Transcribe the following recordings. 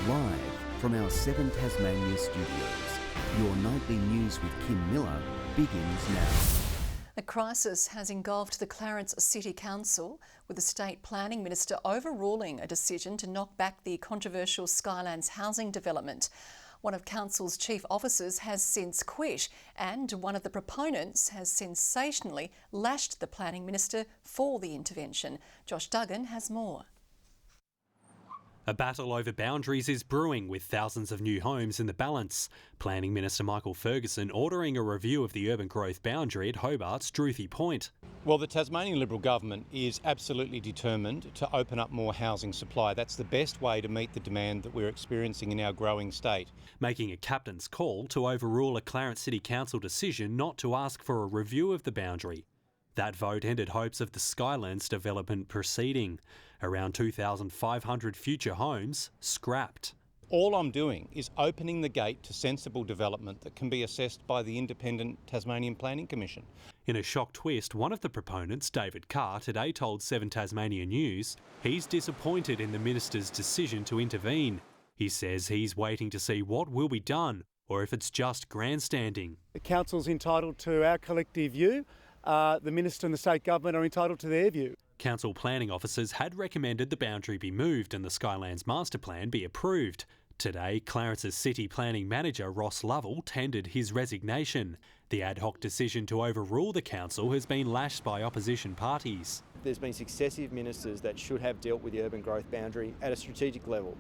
Live from our 7 Tasmania studios, your nightly news with Kim Miller begins now. A crisis has engulfed the Clarence City Council, with the State Planning Minister overruling a decision to knock back the controversial Skylands housing development. One of Council's chief officers has since quit, and one of the proponents has sensationally lashed the Planning Minister for the intervention. Josh Duggan has more. A battle over boundaries is brewing, with thousands of new homes in the balance. Planning Minister Michael Ferguson ordering a review of the urban growth boundary at Hobart's Druthie Point. Well, the Tasmanian Liberal Government is absolutely determined to open up more housing supply. That's the best way to meet the demand that we're experiencing in our growing state. Making a captain's call to overrule a Clarence City Council decision not to ask for a review of the boundary. That vote ended hopes of the Skylands development proceeding. Around 2,500 future homes scrapped. All I'm doing is opening the gate to sensible development that can be assessed by the independent Tasmanian Planning Commission. In a shock twist, one of the proponents, David Carr, today told 7 Tasmania News he's disappointed in the minister's decision to intervene. He says he's waiting to see what will be done, or if it's just grandstanding. The council's entitled to our collective view. The minister and the state government are entitled to their view. Council planning officers had recommended the boundary be moved and the Skylands master plan be approved. Today, Clarence's city planning manager Ross Lovell tendered his resignation. The ad hoc decision to overrule the council has been lashed by opposition parties. There's been successive ministers that should have dealt with the urban growth boundary at a strategic level.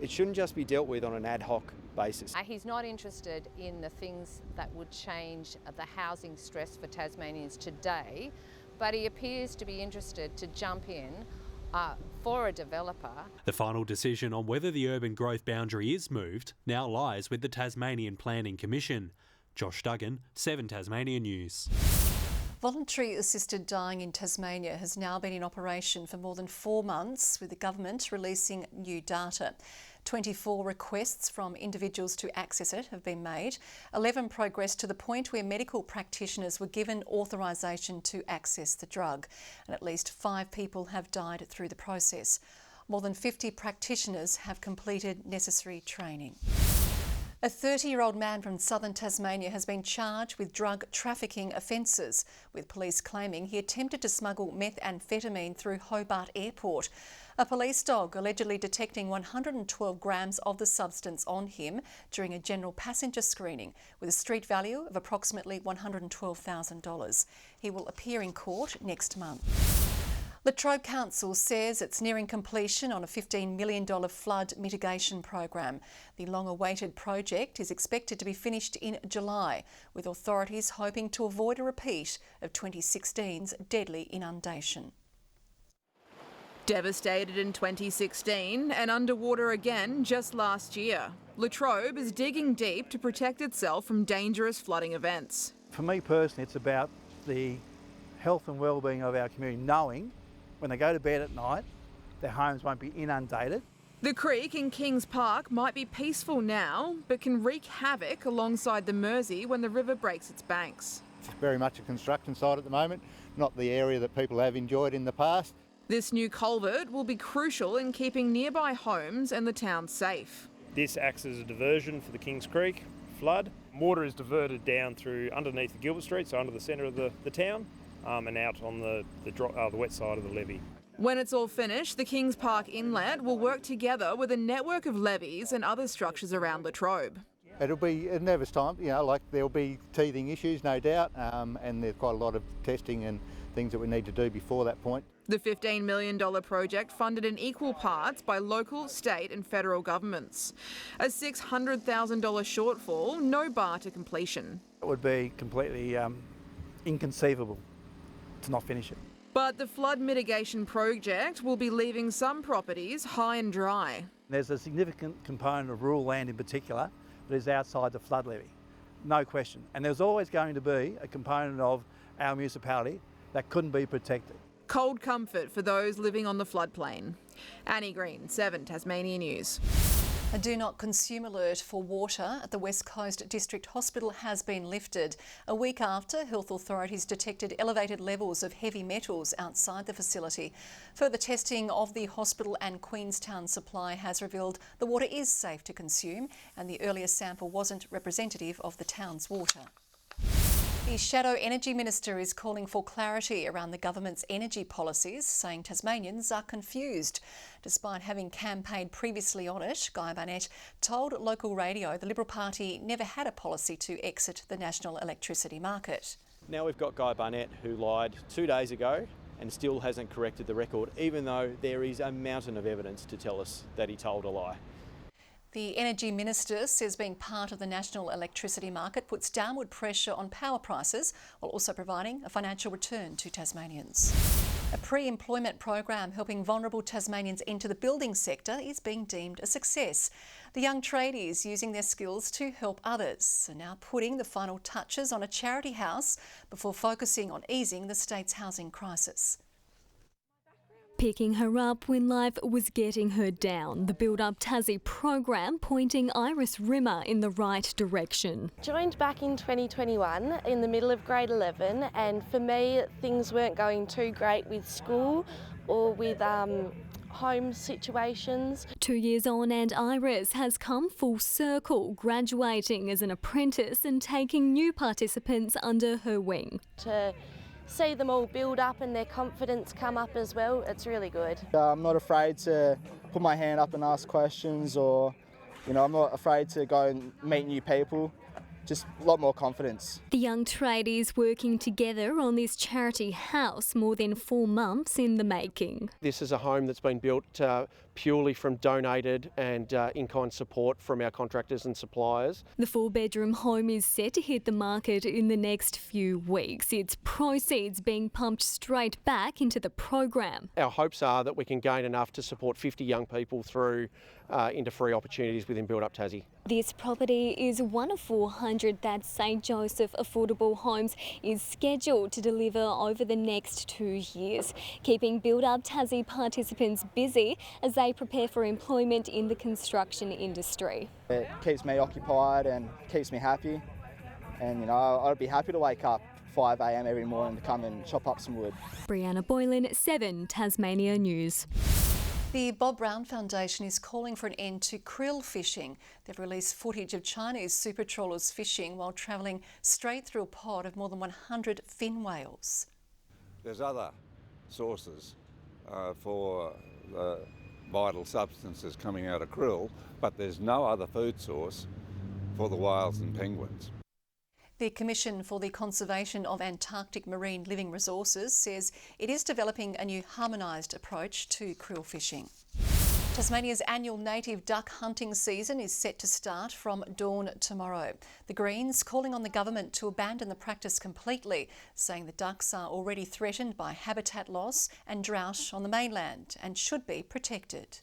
It shouldn't just be dealt with on an ad hoc basis. He's not interested in the things that would change the housing stress for Tasmanians today, but he appears to be interested to jump in for a developer. The final decision on whether the urban growth boundary is moved now lies with the Tasmanian Planning Commission. Josh Duggan, 7 Tasmania News. Voluntary assisted dying in Tasmania has now been in operation for more than 4 months, with the government releasing new data. 24 requests from individuals to access it have been made. 11 progressed to the point where medical practitioners were given authorisation to access the drug, and at least 5 people have died through the process. More than 50 practitioners have completed necessary training. A 30-year-old man from southern Tasmania has been charged with drug trafficking offences, with police claiming he attempted to smuggle methamphetamine through Hobart Airport. A police dog allegedly detecting 112 grams of the substance on him during a general passenger screening, with a street value of approximately $112,000. He will appear in court next month. Latrobe Council says it's nearing completion on a $15 million flood mitigation program. The long-awaited project is expected to be finished in July, with authorities hoping to avoid a repeat of 2016's deadly inundation. Devastated in 2016 and underwater again just last year, Latrobe is digging deep to protect itself from dangerous flooding events. For me personally, it's about the health and well-being of our community, knowing when they go to bed at night, their homes won't be inundated. The creek in Kings Park might be peaceful now, but can wreak havoc alongside the Mersey when the river breaks its banks. It's very much a construction site at the moment, not the area that people have enjoyed in the past. This new culvert will be crucial in keeping nearby homes and the town safe. This acts as a diversion for the Kings Creek flood. Water is diverted down through underneath the Gilbert Street, so under the centre of the town, and out on the wet side of the levee. When it's all finished, the Kings Park Inlet will work together with a network of levees and other structures around Latrobe. It'll be a nervous time, there'll be teething issues, no doubt, and there's quite a lot of testing and things that we need to do before that point. The $15 million project funded in equal parts by local, state and federal governments. A $600,000 shortfall, no bar to completion. It would be completely inconceivable to not finish it. But the flood mitigation project will be leaving some properties high and dry. There's a significant component of rural land in particular that is outside the flood levy, no question. And there's always going to be a component of our municipality that couldn't be protected. Cold comfort for those living on the floodplain. Annie Green, 7 Tasmania News. A do not consume alert for water at the West Coast District Hospital has been lifted a week after health authorities detected elevated levels of heavy metals outside the facility. Further testing of the hospital and Queenstown supply has revealed the water is safe to consume and the earlier sample wasn't representative of the town's water. The Shadow Energy Minister is calling for clarity around the government's energy policies, saying Tasmanians are confused. Despite having campaigned previously on it, Guy Barnett told local radio the Liberal Party never had a policy to exit the national electricity market. Now we've got Guy Barnett who lied 2 days ago and still hasn't corrected the record, even though there is a mountain of evidence to tell us that he told a lie. The Energy Minister says being part of the national electricity market puts downward pressure on power prices while also providing a financial return to Tasmanians. A pre-employment program helping vulnerable Tasmanians enter the building sector is being deemed a success. The young tradies using their skills to help others are now putting the final touches on a charity house before focusing on easing the state's housing crisis. Picking her up when life was getting her down. The Up Tassy program pointing Iris Rimmer in the right direction. Joined back in 2021 in the middle of grade 11, and for me things weren't going too great with school or with home situations. 2 years on and Iris has come full circle, graduating as an apprentice and taking new participants under her wing. To see them all build up and their confidence come up as well, it's really good. I'm not afraid to put my hand up and ask questions, or I'm not afraid to go and meet new people. Just a lot more confidence. The young tradies working together on this charity house, more than 4 months in the making. This is a home that's been built purely from donated and in-kind support from our contractors and suppliers. The 4-bedroom home is set to hit the market in the next few weeks. Its proceeds being pumped straight back into the program. Our hopes are that we can gain enough to support 50 young people through into free opportunities within Up Tassy. This property is one of 400 that St Joseph Affordable Homes is scheduled to deliver over the next 2 years, keeping Up Tassy participants busy as they prepare for employment in the construction industry. It keeps me occupied and keeps me happy, and I'd be happy to wake up 5 a.m. every morning to come and chop up some wood. Brianna Boylan, 7 Tasmania News. The Bob Brown Foundation is calling for an end to krill fishing. They've released footage of Chinese super trawlers fishing while travelling straight through a pod of more than 100 fin whales. There's other sources for the vital substances coming out of krill, but there's no other food source for the whales and penguins. The Commission for the Conservation of Antarctic Marine Living Resources says it is developing a new harmonised approach to krill fishing. Tasmania's annual native duck hunting season is set to start from dawn tomorrow. The Greens calling on the government to abandon the practice completely, saying the ducks are already threatened by habitat loss and drought on the mainland and should be protected.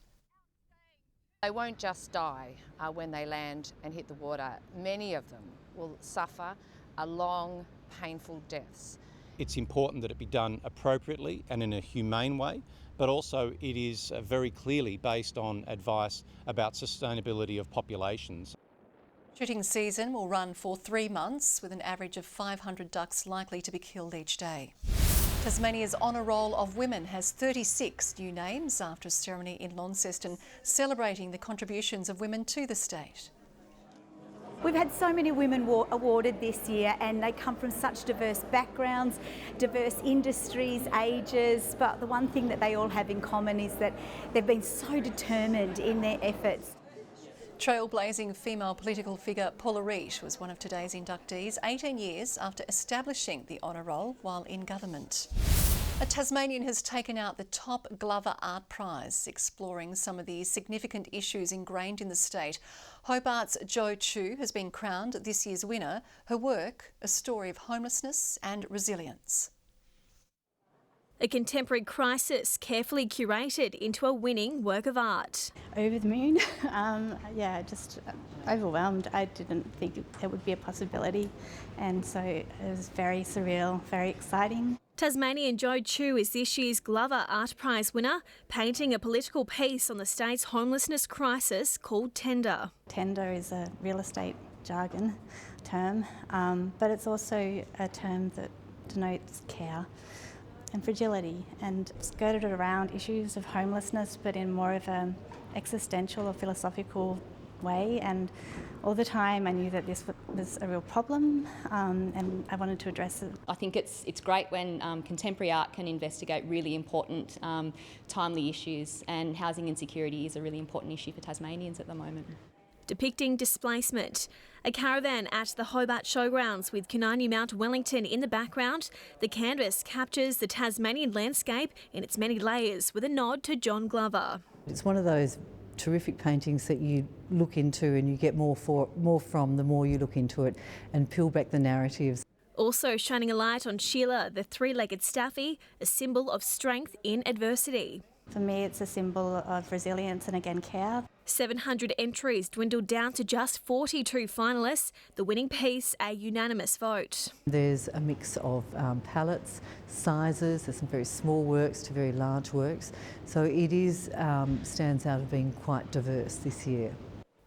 They won't just die when they land and hit the water. Many of them will suffer a long, painful deaths. It's important that it be done appropriately and in a humane way, but also it is very clearly based on advice about sustainability of populations. Shooting season will run for 3 months, with an average of 500 ducks likely to be killed each day. Tasmania's Honour Roll of Women has 36 new names after a ceremony in Launceston celebrating the contributions of women to the state. We've had so many women awarded this year, and they come from such diverse backgrounds, diverse industries, ages, but the one thing that they all have in common is that they've been so determined in their efforts. Trailblazing female political figure Paula Reid was one of today's inductees 18 years after establishing the Honour Roll while in government. A Tasmanian has taken out the top Glover Art Prize, exploring some of the significant issues ingrained in the state. Hobart's Jo Chu has been crowned this year's winner. Her work, a story of homelessness and resilience. A contemporary crisis carefully curated into a winning work of art. Over the moon. Just overwhelmed. I didn't think it would be a possibility, and so it was very surreal, very exciting. Tasmanian Joe Chu is this year's Glover Art Prize winner, painting a political piece on the state's homelessness crisis called Tender. Tender is a real estate jargon term, but it's also a term that denotes care and fragility, and skirted around issues of homelessness, but in more of an existential or philosophical way. And all the time I knew that this was a real problem, and I wanted to address it. I think it's great when contemporary art can investigate really important, timely issues, and housing insecurity is a really important issue for Tasmanians at the moment. Depicting displacement. A caravan at the Hobart Showgrounds with Kunani Mount Wellington in the background. The canvas captures the Tasmanian landscape in its many layers with a nod to John Glover. It's one of those terrific paintings that you look into and you get more from the more you look into it and peel back the narratives. Also shining a light on Sheila, the three-legged staffy, a symbol of strength in adversity. For me, it's a symbol of resilience and, again, care. 700 entries dwindled down to just 42 finalists, the winning piece a unanimous vote. There's a mix of palettes, sizes, there's some very small works to very large works, so it is stands out as being quite diverse this year.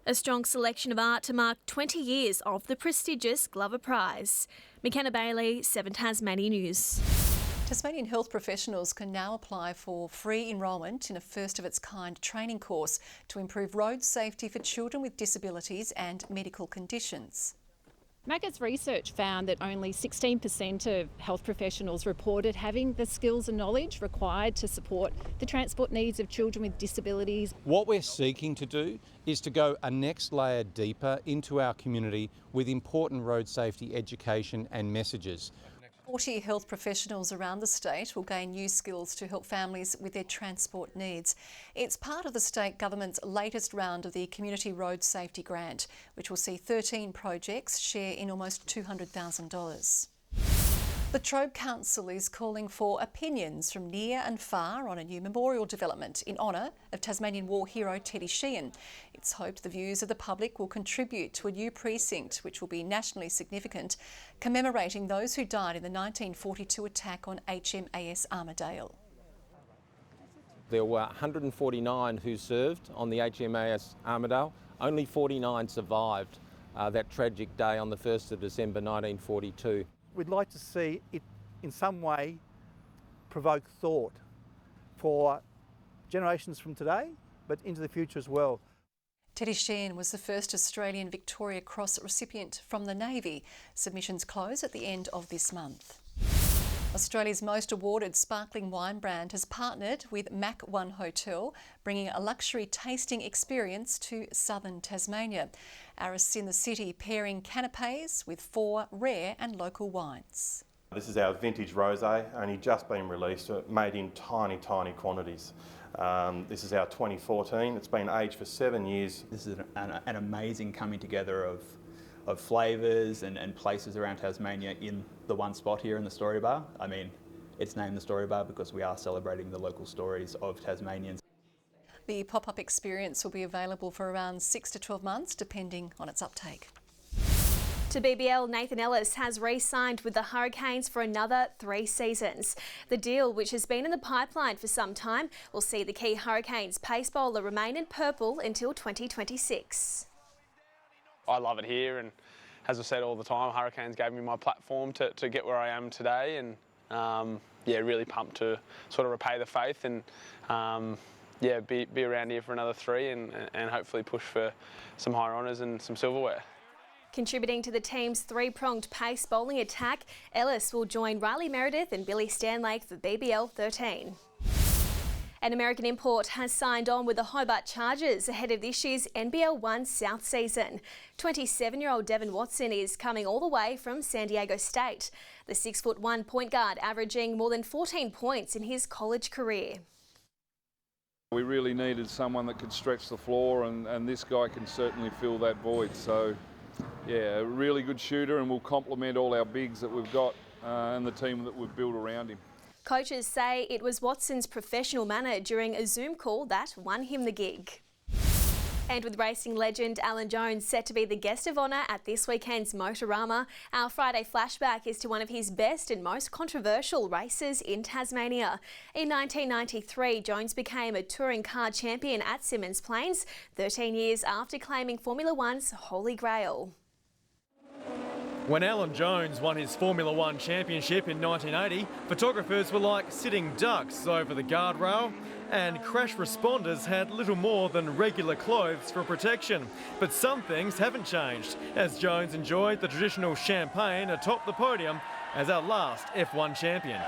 A strong selection of art to mark 20 years of the prestigious Glover Prize. McKenna Bailey, 7 Tasmania News. Tasmanian health professionals can now apply for free enrolment in a first-of-its-kind training course to improve road safety for children with disabilities and medical conditions. Maggott's research found that only 16% of health professionals reported having the skills and knowledge required to support the transport needs of children with disabilities. What we're seeking to do is to go a next layer deeper into our community with important road safety education and messages. 40 health professionals around the state will gain new skills to help families with their transport needs. It's part of the state government's latest round of the Community Road Safety Grant, which will see 13 projects share in almost $200,000. Latrobe Council is calling for opinions from near and far on a new memorial development in honour of Tasmanian war hero Teddy Sheehan. It's hoped the views of the public will contribute to a new precinct which will be nationally significant, commemorating those who died in the 1942 attack on HMAS Armidale. There were 149 who served on the HMAS Armidale. Only 49 survived that tragic day on the 1st of December 1942. We'd like to see it in some way provoke thought for generations from today, but into the future as well. Teddy Sheehan was the first Australian Victoria Cross recipient from the Navy. Submissions close at the end of this month. Australia's most awarded sparkling wine brand has partnered with Mac One Hotel, bringing a luxury tasting experience to southern Tasmania. Arras in the city pairing canapes with 4 rare and local wines. This is our vintage rosé, only just been released, made in tiny quantities. This is our 2014. It's been aged for 7 years. This is an amazing coming together of flavours and places around Tasmania in the one spot here in the Story Bar. I mean, it's named the Story Bar because we are celebrating the local stories of Tasmanians. The pop-up experience will be available for around 6 to 12 months, depending on its uptake. To BBL, Nathan Ellis has re-signed with the Hurricanes for another 3 seasons. The deal, which has been in the pipeline for some time, will see the key Hurricanes pace bowler remain in purple until 2026. I love it here, and as I said all the time, Hurricanes gave me my platform to get where I am today, and yeah, really pumped to sort of repay the faith and yeah, be around here for another 3 and hopefully push for some higher honours and some silverware. Contributing to the team's 3-pronged pace bowling attack, Ellis will join Riley Meredith and Billy Stanlake for BBL 13. An American import has signed on with the Hobart Chargers ahead of this year's NBL 1 South season. 27-year-old Devin Watson is coming all the way from San Diego State. The 6'1" point guard averaging more than 14 points in his college career. We really needed someone that could stretch the floor, and this guy can certainly fill that void. So, yeah, a really good shooter, and will complement all our bigs that we've got and the team that we've built around him. Coaches say it was Watson's professional manner during a Zoom call that won him the gig. And with racing legend Alan Jones set to be the guest of honour at this weekend's Motorama, our Friday flashback is to one of his best and most controversial races in Tasmania. In 1993, Jones became a touring car champion at Symmons Plains, 13 years after claiming Formula One's Holy Grail. When Alan Jones won his Formula One championship in 1980, photographers were like sitting ducks over the guardrail, and crash responders had little more than regular clothes for protection. But some things haven't changed, as Jones enjoyed the traditional champagne atop the podium as our last F1 champion.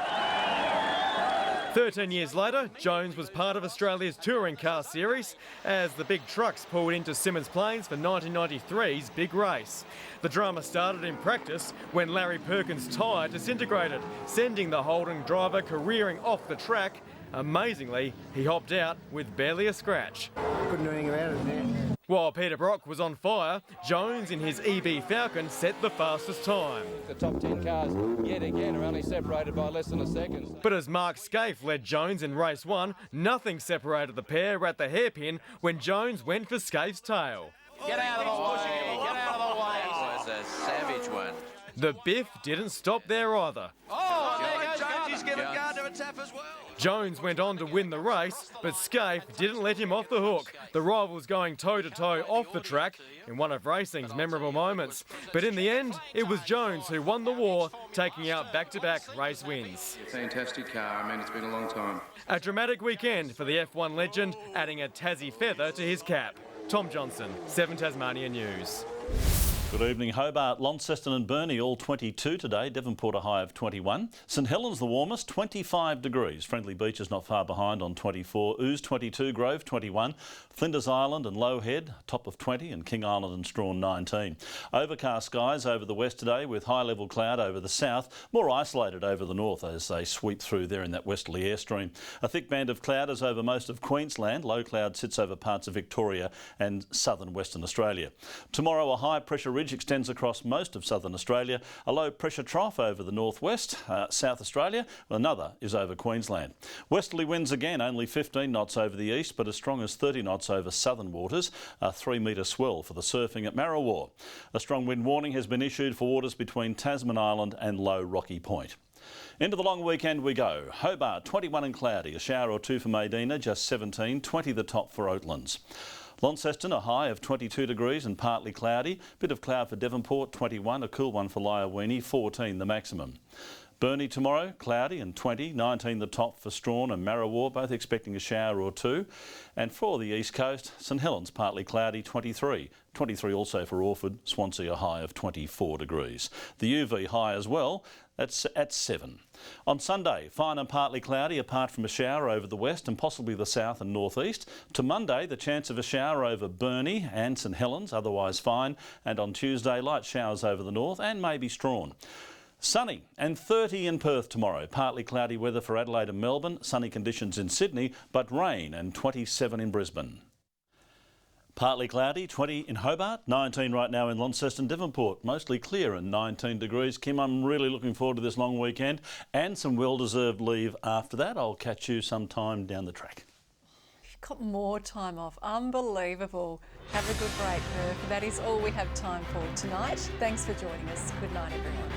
13 years later, Jones was part of Australia's touring car series as the big trucks pulled into Symmons Plains for 1993's big race. The drama started in practice when Larry Perkins' tyre disintegrated, sending the Holden driver careering off the track. Amazingly, he hopped out with barely a scratch. Couldn't do anything about it there. While Peter Brock was on fire, Jones in his EB Falcon set the fastest time. The top 10 cars yet again are only separated by less than a second. But as Mark Scaife led Jones in race 1, nothing separated the pair at the hairpin when Jones went for Scaife's tail. Get out of the way! Get out of the way! Oh, it's a savage one. The biff didn't stop there either. Oh, there goes Jones. He's given Gardner a tap as well. Jones went on to win the race, but Scaife didn't let him off the hook. The rivals going toe-to-toe off the track in one of racing's memorable moments. But in the end, it was Jones who won the war, taking out back-to-back race wins. Fantastic car. I mean, it's been a long time. A dramatic weekend for the F1 legend, adding a Tassie feather to his cap. Tom Johnson, 7 Tasmania News. Good evening. Hobart, Launceston and Burnie all 22 today. Devonport a high of 21. St Helens the warmest, 25 degrees. Friendly Beach is not far behind on 24. Ouse 22, Grove 21. Flinders Island and Low Head top of 20 and King Island and Strawn 19. Overcast skies over the west today with high level cloud over the south. More isolated over the north as they sweep through there in that westerly airstream. A thick band of cloud is over most of Queensland. Low cloud sits over parts of Victoria and southern Western Australia. Tomorrow a high pressure ridge extends across most of southern Australia. A low pressure trough over the northwest, South Australia. Another is over Queensland. Westerly winds again, only 15 knots over the east, but as strong as 30 knots over southern waters. A 3-metre swell for the surfing at Marrawar. A strong wind warning has been issued for waters between Tasman Island and Low Rocky Point. Into the long weekend we go. Hobart 21 and cloudy, a shower or two for Medina, just 17, 20 the top for Oatlands. Launceston a high of 22 degrees and partly cloudy. Bit of cloud for Devonport, 21, a cool one for Lyowini, 14 the maximum. Burnie tomorrow, cloudy and 20, 19 the top for Strawn and Marrawar, both expecting a shower or two. And for the east coast, St Helens partly cloudy, 23. 23 also for Orford, Swansea a high of 24 degrees. The UV high as well, that's at 7. On Sunday, fine and partly cloudy apart from a shower over the west and possibly the south and northeast. To Monday, the chance of a shower over Burnie and St Helens, otherwise fine. And on Tuesday, light showers over the north and maybe Strawn. Sunny and 30 in Perth tomorrow. Partly cloudy weather for Adelaide and Melbourne. Sunny conditions in Sydney, but rain and 27 in Brisbane. Partly cloudy, 20 in Hobart, 19 right now in Launceston, Devonport. Mostly clear and 19 degrees. Kim, I'm really looking forward to this long weekend and some well-deserved leave after that. I'll catch you sometime down the track. You've got more time off. Unbelievable. Have a good break, Murph. That is all we have time for tonight. Thanks for joining us. Good night, everyone.